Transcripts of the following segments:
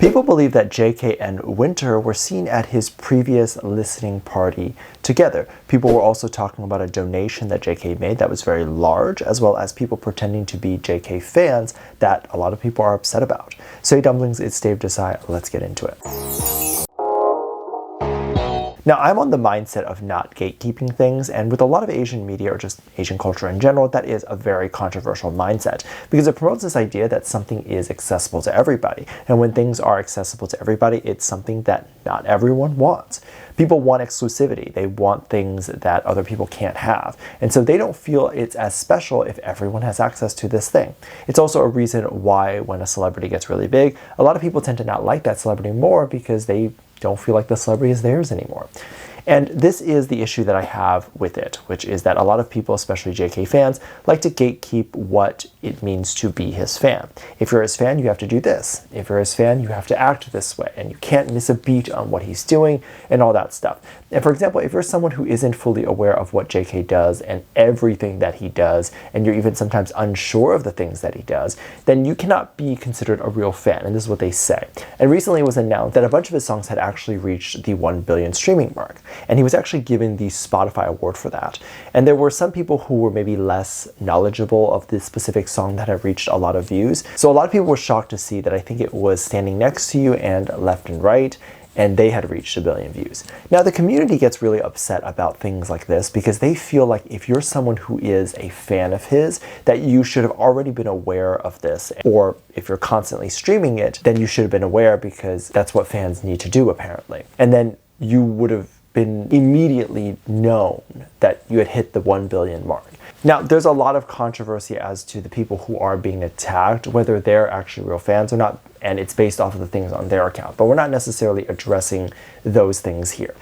People believe that JK and Winter were seen at his previous listening party together. People were also talking about a donation that JK made that was very large, as well as people pretending to be JK fans that a lot of people are upset about. So hey dumplings, it's Dave Desai. Let's get into it. Now, I'm on the mindset of not gatekeeping things, and with a lot of Asian media or just Asian culture in general, that is a very controversial mindset because it promotes this idea that something is accessible to everybody. And when things are accessible to everybody, it's something that not everyone wants. People want exclusivity. They want things that other people can't have. And so they don't feel it's as special if everyone has access to this thing. It's also a reason why when a celebrity gets really big, a lot of people tend to not like that celebrity more because they don't feel like the celebrity is theirs anymore. And this is the issue that I have with it, which is that a lot of people, especially JK fans, like to gatekeep what it means to be his fan. If you're his fan, you have to do this. If you're his fan, you have to act this way, and you can't miss a beat on what he's doing and all that stuff. And for example, if you're someone who isn't fully aware of what JK does and everything that he does, and you're even sometimes unsure of the things that he does, then you cannot be considered a real fan, and this is what they say. And recently it was announced that a bunch of his songs had actually reached the 1 billion streaming mark. And he was actually given the Spotify award for that. And there were some people who were maybe less knowledgeable of this specific song that had reached a lot of views. So a lot of people were shocked to see that I think it was Standing Next to You and Left and Right, and they had reached 1 billion views. Now the community gets really upset about things like this because they feel like if you're someone who is a fan of his, that you should have already been aware of this. Or if you're constantly streaming it, then you should have been aware because that's what fans need to do apparently. And then you would have been immediately known that you had hit the 1 billion mark. Now, there's a lot of controversy as to the people who are being attacked, whether they're actually real fans or not, and it's based off of the things on their account, but we're not necessarily addressing those things here.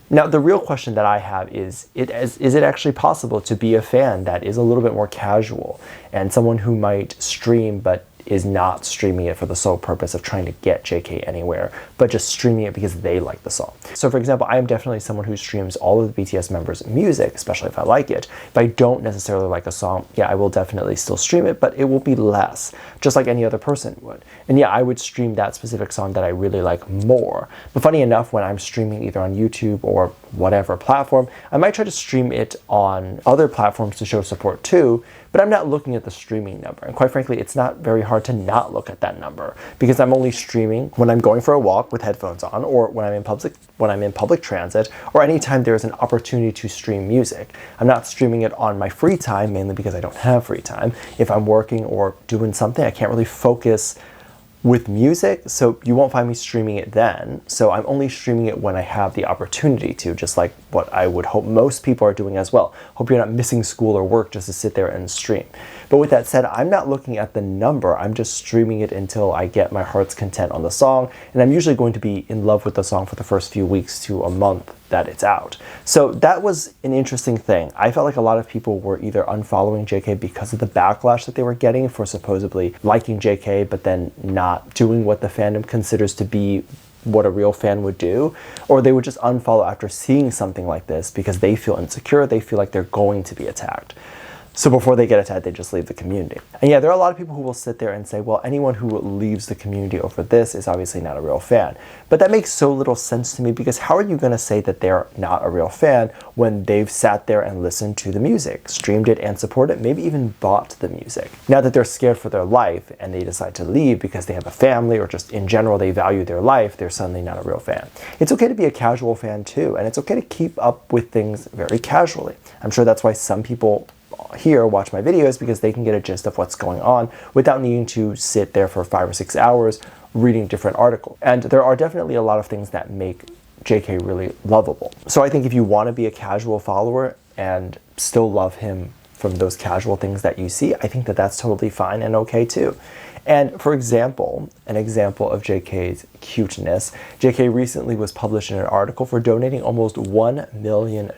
Now, the real question that I have is it actually possible to be a fan that is a little bit more casual and someone who might stream but is not streaming it for the sole purpose of trying to get JK anywhere, but just streaming it because they like the song. So for example, I am definitely someone who streams all of the BTS members' music, especially if I like it. If I don't necessarily like a song, yeah, I will definitely still stream it, but it will be less, just like any other person would. And yeah, I would stream that specific song that I really like more. But funny enough, when I'm streaming either on YouTube or whatever platform, I might try to stream it on other platforms to show support too, but I'm not looking at the streaming number. And quite frankly, it's not very hard to not look at that number because I'm only streaming when I'm going for a walk with headphones on, or when I'm in public transit, or anytime there's an opportunity to stream music. I'm not streaming it on my free time, mainly because I don't have free time. If I'm working or doing something, I can't really focus with music, so you won't find me streaming it then. So I'm only streaming it when I have the opportunity to, just like what I would hope most people are doing as well. Hope you're not missing school or work just to sit there and stream. But with that said, I'm not looking at the number, I'm just streaming it until I get my heart's content on the song, and I'm usually going to be in love with the song for the first few weeks to a month that it's out. So that was an interesting thing. I felt like a lot of people were either unfollowing JK because of the backlash that they were getting for supposedly liking JK, but then not doing what the fandom considers to be what a real fan would do, or they would just unfollow after seeing something like this because they feel insecure, they feel like they're going to be attacked. So before they get attacked, they just leave the community. And yeah, there are a lot of people who will sit there and say, well, anyone who leaves the community over this is obviously not a real fan. But that makes so little sense to me because how are you going to say that they're not a real fan when they've sat there and listened to the music, streamed it and supported it, maybe even bought the music? Now that they're scared for their life and they decide to leave because they have a family or just in general they value their life, they're suddenly not a real fan. It's okay to be a casual fan too, and it's okay to keep up with things very casually. I'm sure that's why some people here watch my videos, because they can get a gist of what's going on without needing to sit there for 5 or 6 hours reading different articles. And there are definitely a lot of things that make JK really lovable. So I think if you want to be a casual follower and still love him from those casual things that you see, I think that that's totally fine and okay too. And for example, an example of JK's cuteness, JK recently was published in an article for donating almost $1 million.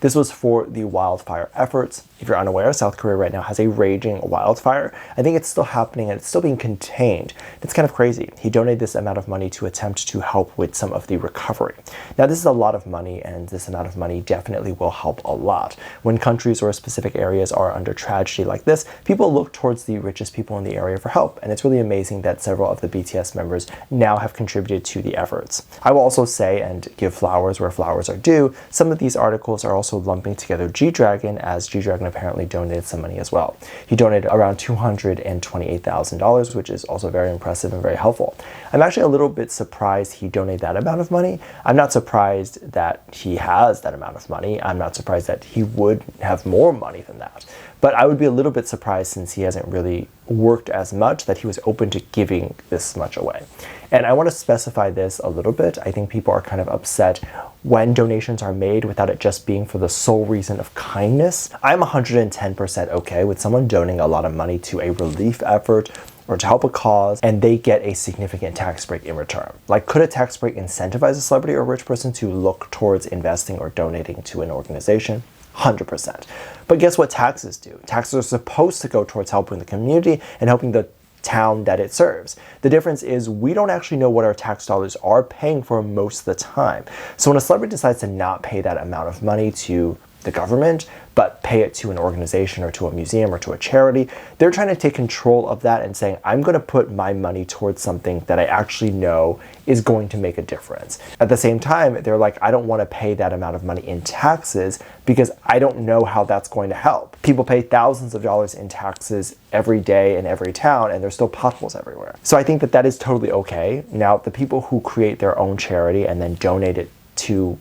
This was for the wildfire efforts. If you're unaware, South Korea right now has a raging wildfire. I think it's still happening and it's still being contained. It's kind of crazy. He donated this amount of money to attempt to help with some of the recovery. Now, this is a lot of money, and this amount of money definitely will help a lot. When countries or specific areas are under tragedy like this, people look towards the richest people in the area for help. help. And it's really amazing that several of the BTS members now have contributed to the efforts. I will also say, and give flowers where flowers are due, some of these articles are also lumping together G-Dragon, as G-Dragon apparently donated some money as well. He donated around $228,000, which is also very impressive and very helpful. I'm actually a little bit surprised he donated that amount of money. I'm not surprised that he has that amount of money. I'm not surprised that he would have more money than that. But I would be a little bit surprised, since he hasn't really worked as much, that he was open to giving this much away. And I want to specify this a little bit. I think people are kind of upset when donations are made without it just being for the sole reason of kindness. I'm 110% okay with someone donating a lot of money to a relief effort or to help a cause, and they get a significant tax break in return. Like, could a tax break incentivize a celebrity or a rich person to look towards investing or donating to an organization? 100%. But guess what taxes do? Taxes are supposed to go towards helping the community and helping the town that it serves. The difference is we don't actually know what our tax dollars are paying for most of the time. So when a celebrity decides to not pay that amount of money to the government, but pay it to an organization or to a museum or to a charity, they're trying to take control of that and saying, I'm going to put my money towards something that I actually know is going to make a difference. At the same time, they're like, I don't want to pay that amount of money in taxes because I don't know how that's going to help. People pay thousands of dollars in taxes every day in every town, and there's still potholes everywhere. So I think that that is totally okay. Now, the people who create their own charity and then donate it to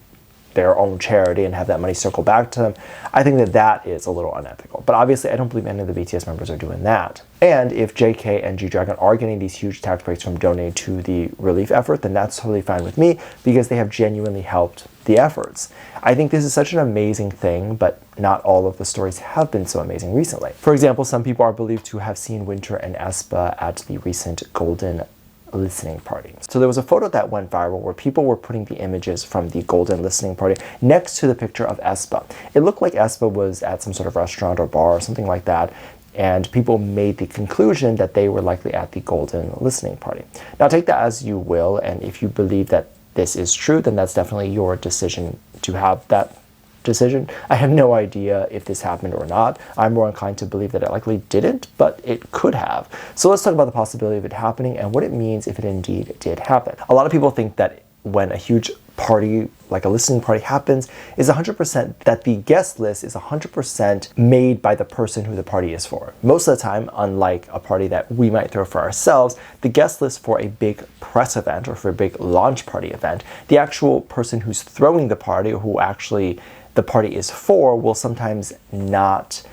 their own charity and have that money circle back to them, I think that that is a little unethical. But obviously, I don't believe any of the BTS members are doing that. And if JK and G-Dragon are getting these huge tax breaks from donating to the relief effort, then that's totally fine with me, because they have genuinely helped the efforts. I think this is such an amazing thing, but not all of the stories have been so amazing recently. For example, some people are believed to have seen Winter and aespa at the recent Golden listening party. So there was a photo that went viral where people were putting the images from the Golden listening party next to the picture of aespa. It looked like aespa was at some sort of restaurant or bar or something like that, and people made the conclusion that they were likely at the Golden listening party. Now take that as you will, and if you believe that this is true, then that's definitely your decision to have that decision. I have no idea if this happened or not. I'm more inclined to believe that it likely didn't, but it could have. So let's talk about the possibility of it happening and what it means if it indeed did happen. A lot of people think that when a huge party, like a listening party happens, is 100% that the guest list is 100% made by the person who the party is for. Most of the time, unlike a party that we might throw for ourselves, the guest list for a big press event or for a big launch party event, the actual person who's throwing the party, or who actually the party is for, will sometimes not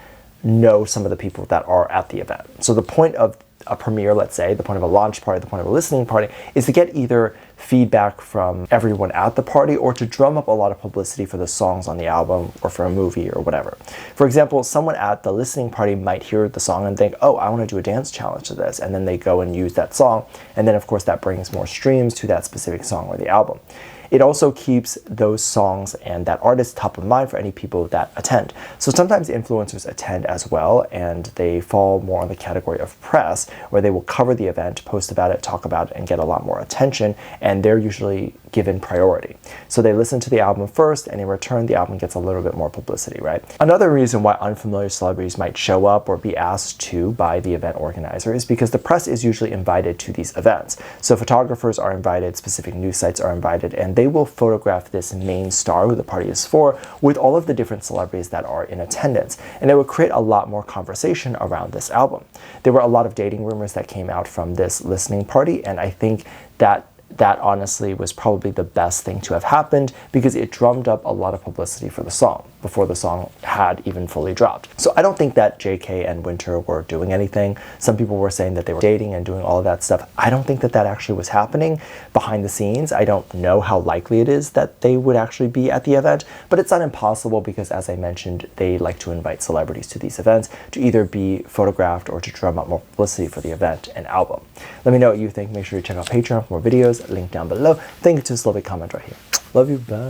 know some of the people that are at the event. So the point of a premiere, let's say, the point of a launch party, the point of a listening party, is to get either feedback from everyone at the party or to drum up a lot of publicity for the songs on the album or for a movie or whatever. For example, someone at the listening party might hear the song and think, oh, I want to do a dance challenge to this, and then they go and use that song, and then of course that brings more streams to that specific song or the album. It also keeps those songs and that artist top of mind for any people that attend. So sometimes influencers attend as well, and they fall more on the category of press, where they will cover the event, post about it, talk about it, and get a lot more attention, and they're usually given priority. So they listen to the album first, and in return, the album gets a little bit more publicity, right? Another reason why unfamiliar celebrities might show up or be asked to by the event organizer is because the press is usually invited to these events. So photographers are invited, specific news sites are invited, and they will photograph this main star who the party is for with all of the different celebrities that are in attendance. And it will create a lot more conversation around this album. There were a lot of dating rumors that came out from this listening party, and I think that honestly was probably the best thing to have happened, because it drummed up a lot of publicity for the song before the song had even fully dropped. So I don't think that JK and Winter were doing anything. Some people were saying that they were dating and doing all of that stuff. I don't think that that actually was happening behind the scenes. I don't know how likely it is that they would actually be at the event, but it's not impossible, because as I mentioned, they like to invite celebrities to these events to either be photographed or to drum up more publicity for the event and album. Let me know what you think. Make sure you check out Patreon for more videos, link down below. Thank you to this lovely comment right here. Love you, bye.